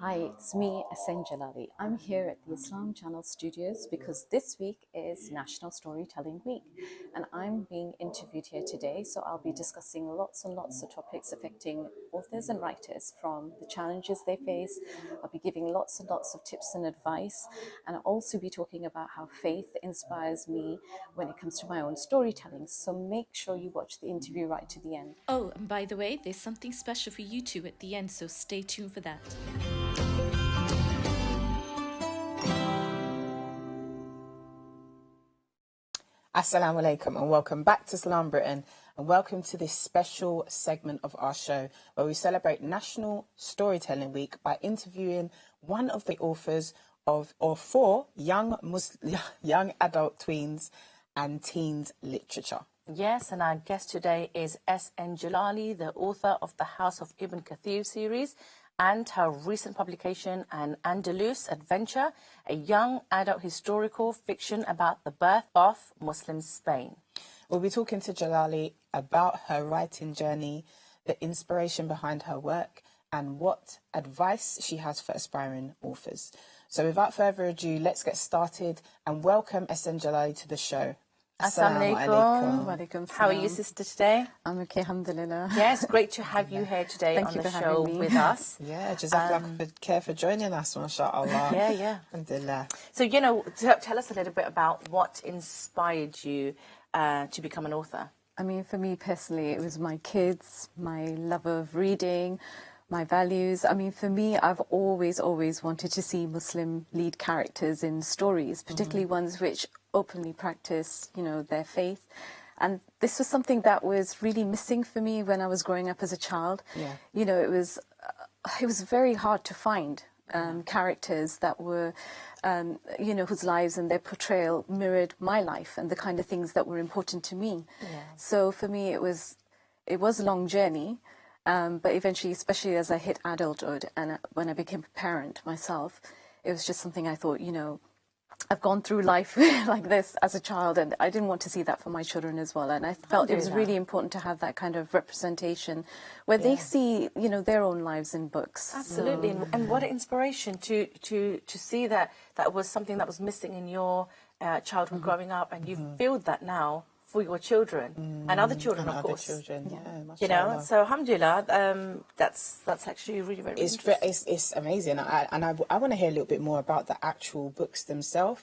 Hi, it's me, Jalali. I'm here at the Islam Channel studios because this week is National Storytelling Week and I'm being interviewed here today. So I'll be discussing lots and lots of topics affecting authors and writers, from the challenges they face. I'll be giving lots and lots of tips and advice, and I'll also be talking about how faith inspires me when it comes to my own storytelling. So make sure you watch the interview right to the end. Oh, and by the way, there's something special for you two at the end, so stay tuned for that. Assalamu alaikum and welcome back to Salam Britain, and welcome to this special segment of our show where we celebrate National Storytelling Week by interviewing one of the authors of or for young adult tweens and teens literature. Yes, and our guest today is S.N. Jalali, the author of the House of Ibn Kathir series and her recent publication, An Andalus Adventure, a young adult historical fiction about the birth of Muslim Spain. We'll be talking to Jalali about her writing journey, the inspiration behind her work, and what advice she has for aspiring authors. So without further ado, let's get started and welcome S.N. Jalali to the show. Assalamu alaikum. How are you, sister, today? I'm okay, alhamdulillah. Yes, great to have you here today on the show with us. Yeah, Jazakallah for joining us, mashallah. Yeah. Alhamdulillah. So, tell us a little bit about what inspired you to become an author. I mean, for me personally, it was my kids, my love of reading, my values. I mean, for me, I've always wanted to see Muslim lead characters in stories, particularly ones which openly practice, their faith. And this was something that was really missing for me when I was growing up as a child. Yeah. It was very hard to find characters that were, whose lives and their portrayal mirrored my life and the kind of things that were important to me. Yeah. So for me, it was a long journey. But eventually, especially as I hit adulthood and when I became a parent myself, it was just something I thought, I've gone through life like this as a child, and I didn't want to see that for my children as well. And I felt it was really important to have that kind of representation where they see, their own lives in books. Absolutely. And what an inspiration to see that was something that was missing in your childhood growing up, and you've filled that now for your children and other children, of course. Yeah. So alhamdulillah, that's actually really very interesting. It's amazing, I want to hear a little bit more about the actual books themselves,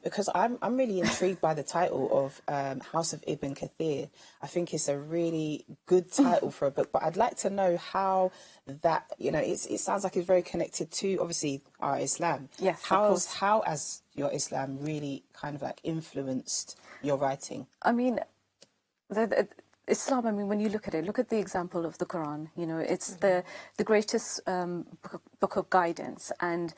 because I'm really intrigued by the title of House of Ibn Kathir. I think it's a really good title for a book, but I'd like to know how that, it sounds like it's very connected to obviously our Islam. Yes, how has your Islam really kind of like influenced your writing? I mean, Islam, when you look at the example of the Qur'an, it's the greatest book of guidance. And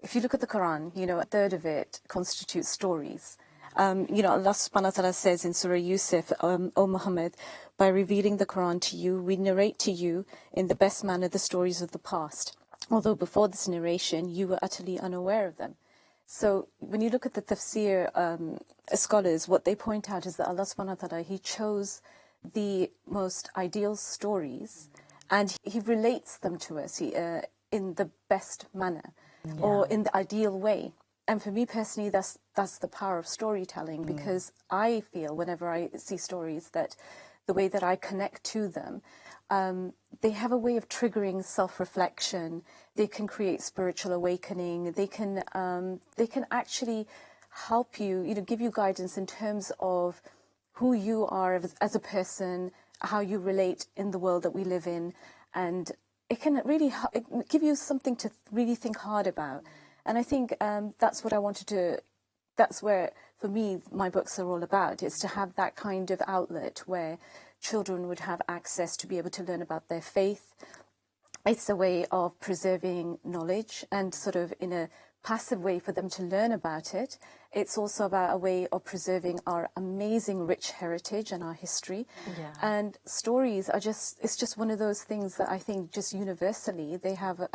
if you look at the Qur'an, a third of it constitutes stories. Allah subhanahu wa ta'ala says in Surah Yusuf, O Muhammad, by revealing the Qur'an to you, we narrate to you in the best manner the stories of the past, although before this narration you were utterly unaware of them. So when you look at the tafsir scholars, what they point out is that Allah subhanahu wa ta'ala, He chose the most ideal stories and He relates them to us in the best manner or in the ideal way. And for me personally, that's the power of storytelling, because I feel whenever I see stories that the way that I connect to them, they have a way of triggering self-reflection. They can create spiritual awakening. They can actually help you, give you guidance in terms of who you are as a person, how you relate in the world that we live in, and it can really give you something to really think hard about. And I think that's what I wanted to. That's where, for me, my books are all about. Is to have that kind of outlet where children would have access to be able to learn about their faith. It's a way of preserving knowledge and sort of in a passive way for them to learn about it. It's also about a way of preserving our amazing rich heritage and our history. Yeah. And stories are it's just one of those things that I think just universally they have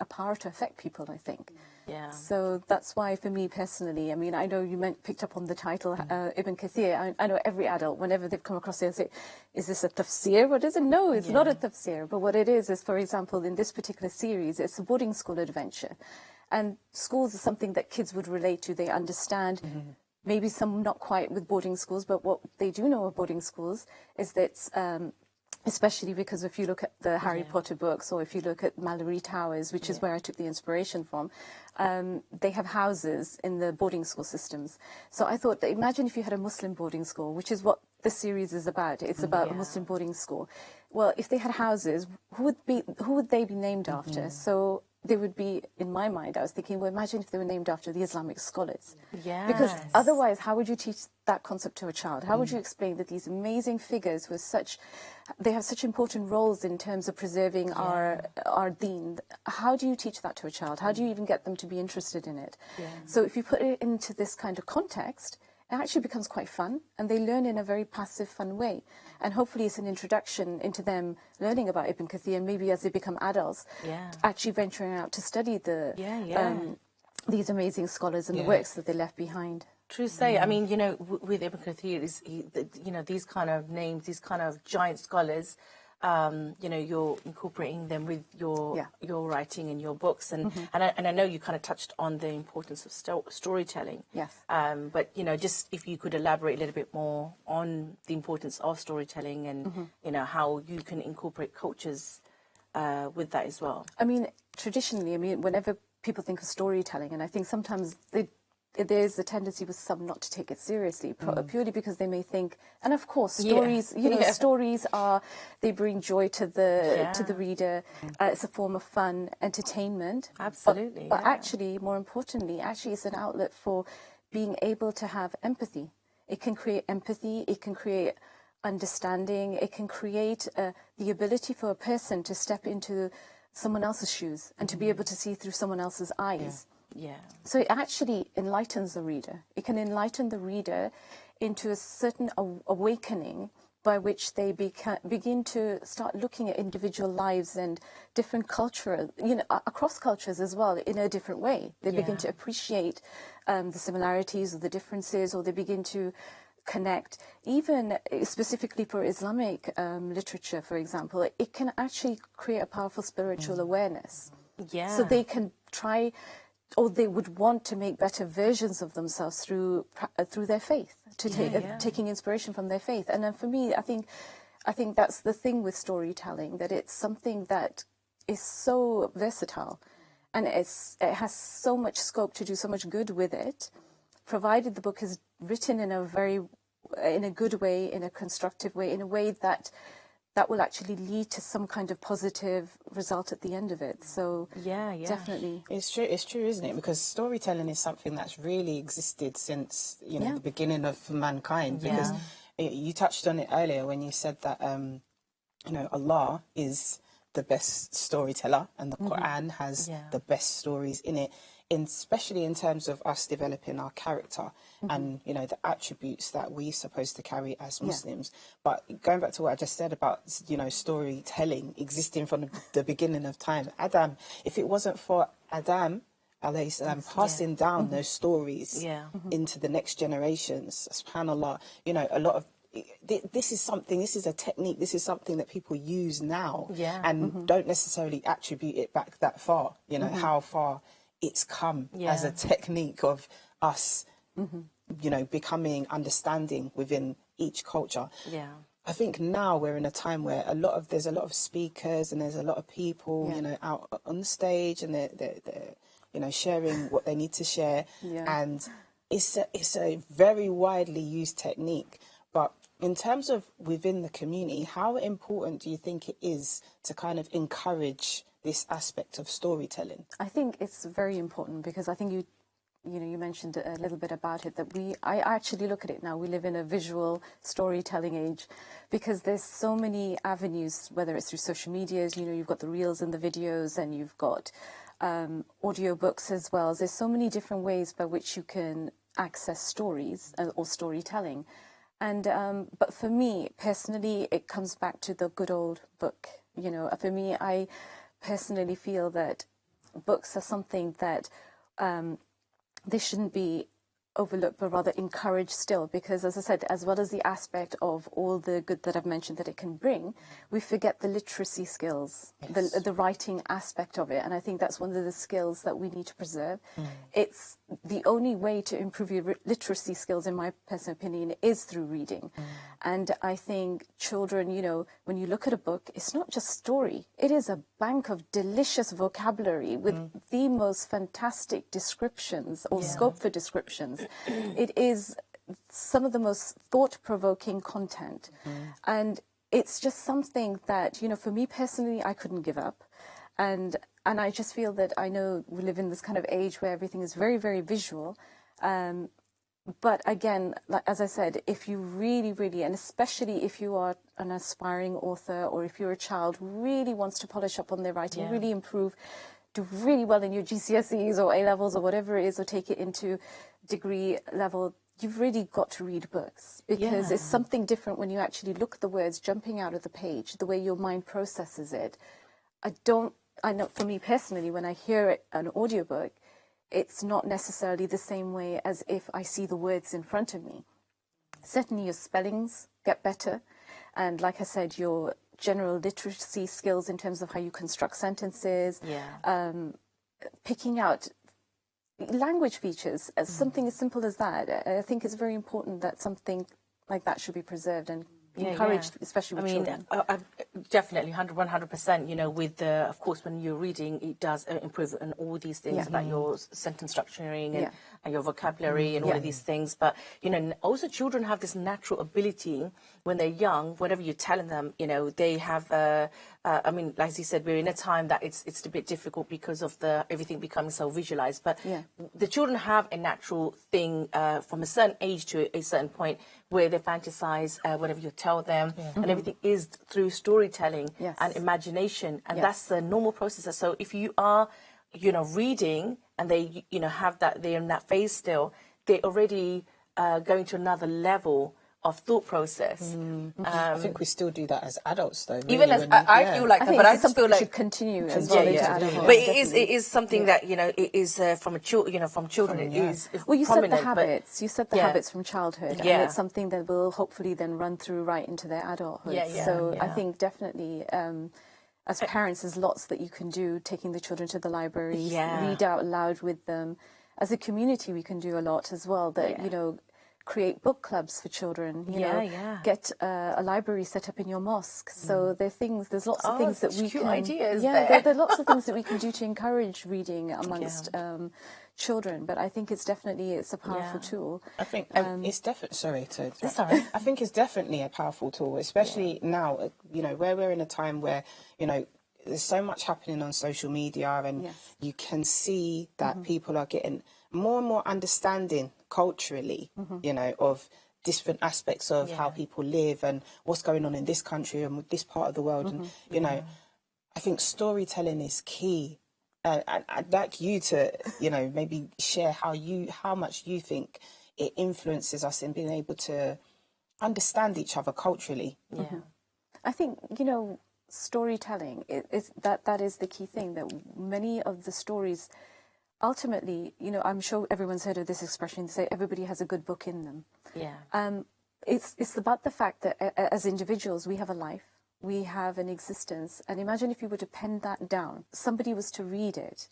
a power to affect people, I think. Yeah. So that's why, for me personally, I mean, I know you picked up on the title, Ibn Kathir. I know every adult, whenever they've come across it, they say, is this a tafsir? What is it? No, it's not a tafsir. But what it is, for example, in this particular series, it's a boarding school adventure. And schools are something that kids would relate to. They understand. Maybe some not quite with boarding schools, but what they do know of boarding schools is that especially because if you look at the Harry Potter books, or if you look at Mallory Towers, which is where I took the inspiration from, they have houses in the boarding school systems. So I thought that imagine if you had a Muslim boarding school, which is what the series is about. It's about a Muslim boarding school. Well, if they had houses, who would they be named after? So they would be, in my mind, I was thinking, well, imagine if they were named after the Islamic scholars. Yes. Because otherwise, how would you teach that concept to a child? How would you explain that these amazing figures were they have such important roles in terms of preserving our deen? How do you teach that to a child? How do you even get them to be interested in it? So if you put it into this kind of context, it actually becomes quite fun, and they learn in a very passive, fun way. And hopefully it's an introduction into them learning about Ibn Kathir, and maybe as they become adults, actually venturing out to study these amazing scholars and the works that they left behind. True say. I mean, you know, with Ibn Kathir, you know, these kind of names, these kind of giant scholars, you know, you're incorporating them with your writing and your books, and I know you kind of touched on the importance of storytelling. Yes. But you know, just if you could elaborate a little bit more on the importance of storytelling, and you know how you can incorporate cultures with that as well. I mean, traditionally, whenever people think of storytelling, and I think sometimes there's a tendency with some not to take it seriously, purely because they may think, and of course, stories, you know, stories they bring joy to the reader. It's a form of fun, entertainment. Absolutely. But actually, more importantly, it's an outlet for being able to have empathy. It can create empathy. It can create understanding. It can create the ability for a person to step into someone else's shoes and to be able to see through someone else's eyes. So it actually enlightens the reader. It can enlighten the reader into a certain awakening by which they begin to start looking at individual lives and different cultural, you know, across cultures as well, in a different way. They begin to appreciate the similarities or the differences, or they begin to connect. Even specifically for Islamic literature, for example, it can actually create a powerful spiritual awareness. So they can try, or they would want to make better versions of themselves through their faith, taking inspiration from their faith. And then for me, I think that's the thing with storytelling, that it's something that is so versatile, and it has so much scope to do so much good with it, provided the book is written in a good way, in a constructive way, in a way that will actually lead to some kind of positive result at the end of it. So definitely. It's true, isn't it? Because storytelling is something that's really existed since, you know, the beginning of mankind. Because you touched on it earlier when you said that, you know, Allah is the best storyteller, and the Qur'an has the best stories in it, especially in terms of us developing our character and, you know, the attributes that we're supposed to carry as Muslims. But going back to what I just said about, you know, storytelling existing from the beginning of time, Adam, if it wasn't for Adam alayhi salam passing down those stories into the next generations, subhanallah, you know, a lot of this is a technique, this is something that people use now and don't necessarily attribute it back that far, you know, how far it's come as a technique of us, you know, becoming understanding within each culture. I think now we're in a time where there's a lot of speakers, and there's a lot of people, you know, out on the stage, and they're you know, sharing what they need to share, and it's a very widely used technique. But in terms of within the community, how important do you think it is to kind of encourage this aspect of storytelling? I think it's very important, because I think you mentioned a little bit about it, that I actually look at it now. We live in a visual storytelling age, because there's so many avenues, whether it's through social medias, you know, you've got the reels and the videos, and you've got audio books as well. There's so many different ways by which you can access stories or storytelling. And but for me personally, it comes back to the good old book. You know, for me, I personally feel that books are something that they shouldn't be overlooked, but rather encouraged still, because as I said, as well as the aspect of all the good that I've mentioned that it can bring, we forget the literacy skills, the writing aspect of it, and I think that's one of the skills that we need to preserve. It's the only way to improve your literacy skills, in my personal opinion, is through reading. And I think children, you know, when you look at a book, it's not just story, it is a bank of delicious vocabulary with the most fantastic descriptions or scope for descriptions. It is some of the most thought-provoking content. And it's just something that, you know, for me personally, I couldn't give up. And I just feel that, I know we live in this kind of age where everything is very, very visual. But again, like, as I said, if you really, really, and especially if you are an aspiring author, or if you're a child who really wants to polish up on their writing, really improve, do really well in your GCSEs or A-levels or whatever it is, or take it into degree level, you've really got to read books, because it's something different when you actually look at the words jumping out of the page, the way your mind processes it. I know for me personally, when I hear an audiobook, it's not necessarily the same way as if I see the words in front of me. Certainly your spellings get better, and like I said, your general literacy skills in terms of how you construct sentences, picking out language features, as something as simple as that. I think it's very important that something like that should be preserved and encouraged, especially with children. I definitely 100%. You know, with the, of course, when you're reading, it does improve on all these things about your sentence structuring and your vocabulary and all of these things. But you know, also children have this natural ability when they're young. Whatever you're telling them, you know, they have. I mean, like you said, we're in a time that it's a bit difficult because of everything becoming so visualized. But the children have a natural thing from a certain age to a certain point where they fantasize whatever you tell them, and everything is through storytelling and imagination, and that's the normal process. So if you are, you know, reading and they, you know, have that, they're in that phase still, they're already going to another level of thought process. I think we still do that as adults, though. Really, even as I feel like, but I feel like should continue as well into adulthood. But it is something that, you know, it is from children. It is well, you said the prominent, habits. You said the habits from childhood, and it's something that will hopefully then run through right into their adulthood. So I think definitely, as parents, there's lots that you can do. Taking the children to the library, read out loud with them. As a community, we can do a lot as well. That you know. Create book clubs for children, you know, get a library set up in your mosque. So there's lots of things that we can, ideas there are lots of things that we can do to encourage reading amongst children. But I think it's a powerful tool. I think it's definitely, sorry to interrupt. I think it's definitely a powerful tool, especially now, you know, where we're in a time where, you know, there's so much happening on social media, and you can see that people are getting more and more understanding culturally, you know, of different aspects of how people live and what's going on in this country and with this part of the world. And, you know, I think storytelling is key. I'd like you to, you know, maybe share how much you think it influences us in being able to understand each other culturally. I think, you know, storytelling that is the key thing, that many of the stories ultimately, you know, I'm sure everyone's heard of this expression, they say everybody has a good book in them. It's about the fact that as individuals we have a life, we have an existence, and imagine if you were to pen that down, somebody was to read it,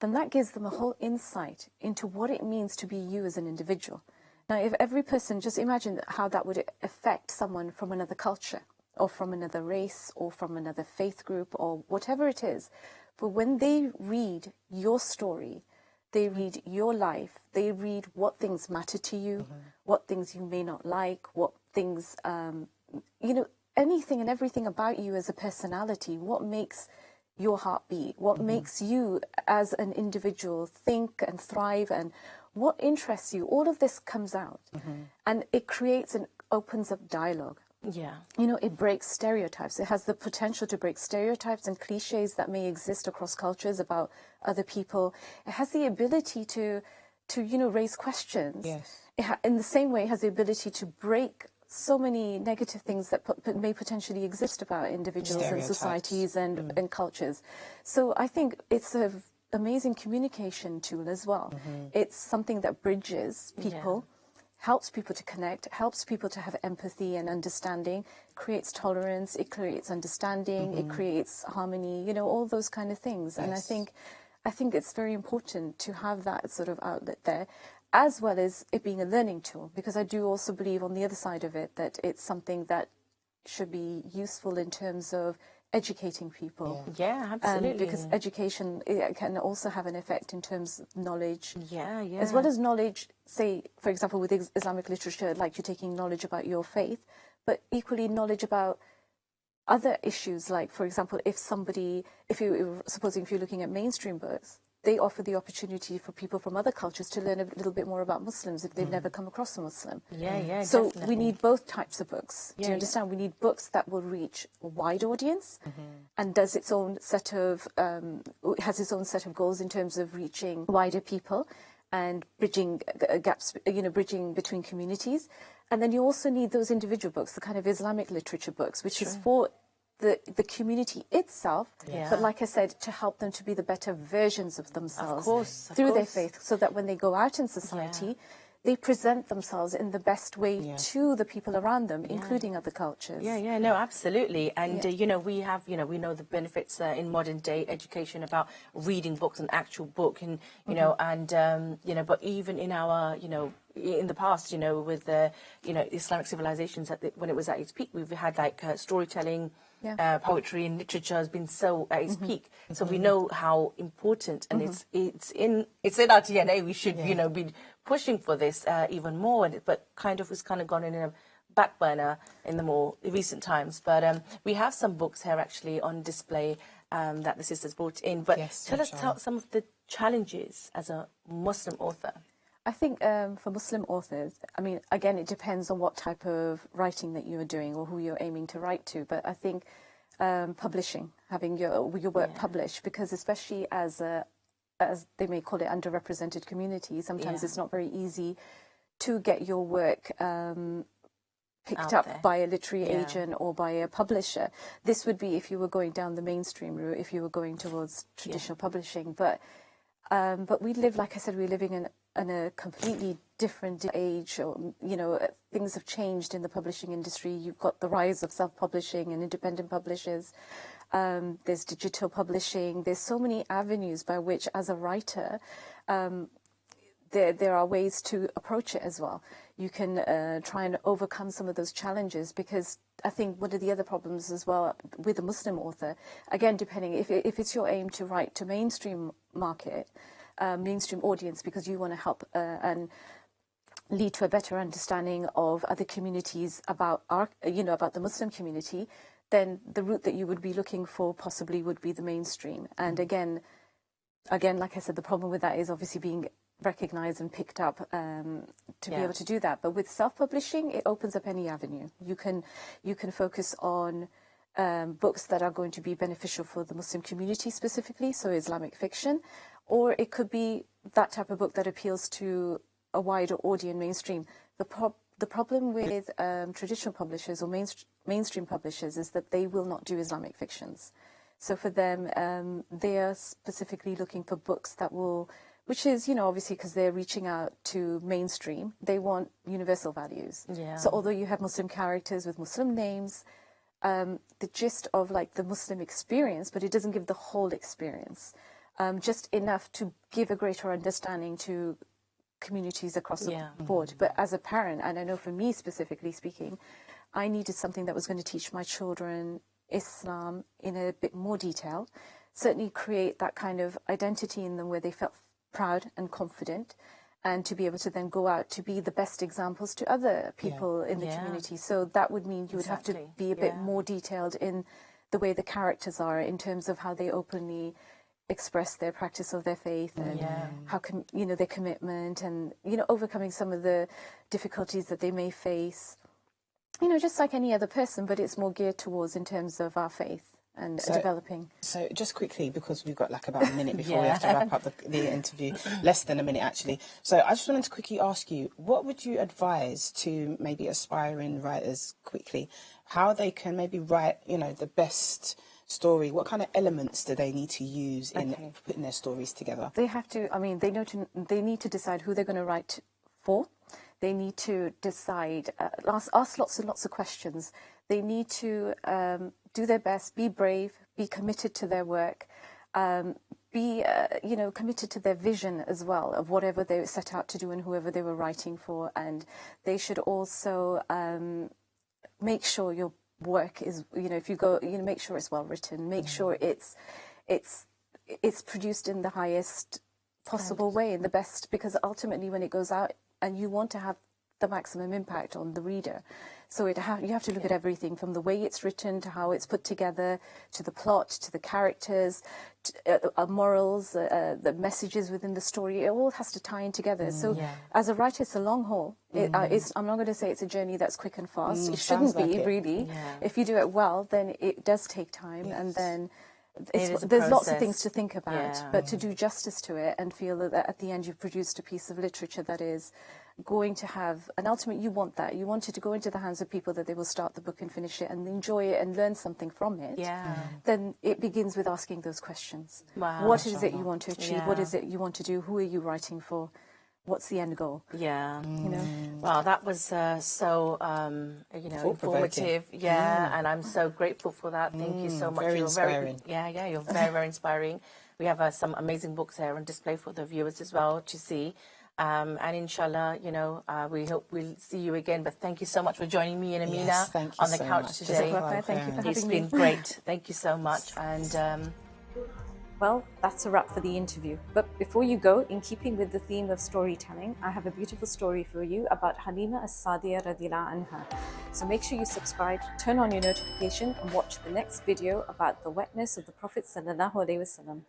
then that gives them a whole insight into what it means to be you as an individual. Now, if every person, just imagine how that would affect someone from another culture, or from another race, or from another faith group, or whatever it is. But when they read your story, they read your life, they read what things matter to you, what things you may not like, what things, you know, anything and everything about you as a personality, what makes your heart beat, what makes you as an individual think and thrive, and what interests you, all of this comes out. And it creates and opens up dialogue. You know, it breaks stereotypes. It has the potential to break stereotypes and cliches that may exist across cultures about other people. It has the ability to you know, raise questions. In the same way, it has the ability to break so many negative things that may potentially exist about individuals and societies and cultures. So I think it's a amazing communication tool as well. It's something that bridges people, helps people to connect, helps people to have empathy and understanding, creates tolerance, it creates understanding, it creates harmony, you know, all those kind of things. And I think it's very important to have that sort of outlet there, as well as it being a learning tool, because I do also believe on the other side of it that it's something that should be useful in terms of educating people. Yeah, absolutely. Because education, it can also have an effect in terms of knowledge. Yeah. As well as knowledge, say, for example, with Islamic literature, like you're taking knowledge about your faith, but equally knowledge about other issues, like, for example, supposing if you're looking at mainstream books, they offer the opportunity for people from other cultures to learn a little bit more about Muslims if they've never come across a Muslim. So definitely. we need both types of books. Do you understand? We need books that will reach a wide audience and does its own set of has its own set of goals in terms of reaching wider people and bridging gaps, you know, bridging between communities. And then you also need those individual books, the kind of Islamic literature books, which is for the community itself, but like I said, to help them to be the better versions of themselves through their faith, so that when they go out in society, they present themselves in the best way to the people around them, including other cultures. No, absolutely. And, you know, we know the benefits in modern day education about reading books, an actual book, and, you know, and, you know, but even in our, you know, in the past, you know, with the, you know, Islamic civilizations, when it was at its peak, we've had like storytelling, poetry and literature has been so at its peak. So we know how important, and it's in our DNA. We should, you know, be pushing for this even more. But it's kind of gone in a back burner in the more recent times. But we have some books here actually on display that the sisters brought in. But tell us some of the challenges as a Muslim author. I think for Muslim authors, I mean, again, it depends on what type of writing that you are doing or who you're aiming to write to. But I think publishing, having your work published, because especially as they may call it underrepresented community, sometimes it's not very easy to get your work picked up by a literary agent or by a publisher. This would be if you were going down the mainstream route, if you were going towards traditional publishing. But we live, like I said, we're living in a completely different age, or, you know, things have changed in the publishing industry. You've got the rise of self-publishing and independent publishers. There's digital publishing. There's so many avenues by which, as a writer, there are ways to approach it as well. You can try and overcome some of those challenges, because I think one of the other problems as well with a Muslim author, again, depending if it's your aim to write to mainstream market, mainstream audience, because you want to help and lead to a better understanding of other communities about the Muslim community, then the route that you would be looking for possibly would be the mainstream. And again, like I said, the problem with that is obviously being recognized and picked up to be able to do that. But with self-publishing, it opens up any avenue. You can focus on books that are going to be beneficial for the Muslim community specifically, so Islamic fiction, or it could be that type of book that appeals to a wider audience, mainstream. The problem with traditional publishers or mainstream publishers is that they will not do Islamic fictions. So for them, they are specifically looking for books that will, which is, you know, obviously because they're reaching out to mainstream, they want universal values. So although you have Muslim characters with Muslim names, the gist of like the Muslim experience, but it doesn't give the whole experience, just enough to give a greater understanding to communities across the board. But as a parent, and I know for me specifically speaking, I needed something that was going to teach my children Islam in a bit more detail, certainly create that kind of identity in them where they felt proud and confident, and to be able to then go out to be the best examples to other people in the community. So that would mean you would have to be a bit more detailed in the way the characters are, in terms of how they openly express their practice of their faith, and how their commitment, and overcoming some of the difficulties that they may face, just like any other person, but it's more geared towards in terms of our faith and developing. So just quickly, because we've got like about a minute before we have to wrap up the interview, less than a minute actually. So I just wanted to quickly ask you, what would you advise to maybe aspiring writers quickly, how they can maybe write, the best story, what kind of elements do they need to use in putting their stories together? They have to, I mean, they need to decide who they're going to write for. They need to decide, ask lots and lots of questions. They need to do their best, be brave, be committed to their work, be, committed to their vision as well of whatever they set out to do and whoever they were writing for. And they should also make sure your work is, if you go, make sure it's well written, make sure it's produced in the highest possible way, in the best, because ultimately when it goes out, and you want to have the maximum impact on the reader. So you have to look at everything from the way it's written to how it's put together, to the plot, to the characters, morals, the messages within the story. It all has to tie in together. So as a writer, it's a long haul. I'm not going to say it's a journey that's quick and fast. It shouldn't be, really. If you do it well, then it does take time, and then there's lots of things to think about, but to do justice to it and feel that at the end you've produced a piece of literature that is going to have an ultimate, you want it to go into the hands of people that they will start the book and finish it and enjoy it and learn something from it. Then it begins with asking those questions. What is it you want to achieve? What is it you want to do? Who are you writing for? What's the end goal? Wow, that was so informative. And I'm so grateful for that. Thank you so much. Very inspiring. You're very, very inspiring. We have some amazing books here on display for the viewers as well to see. And inshallah, we hope we'll see you again. But thank you so much for joining me and Amina on the couch today. Thank you for having me. It's been great. Thank you so much. And well, that's a wrap for the interview. But before you go, in keeping with the theme of storytelling, I have a beautiful story for you about Halima as-Sadiya radhiyallahu anha. So make sure you subscribe, turn on your notification, and watch the next video about the wetness of the Prophet sallallahu alaihi wasallam.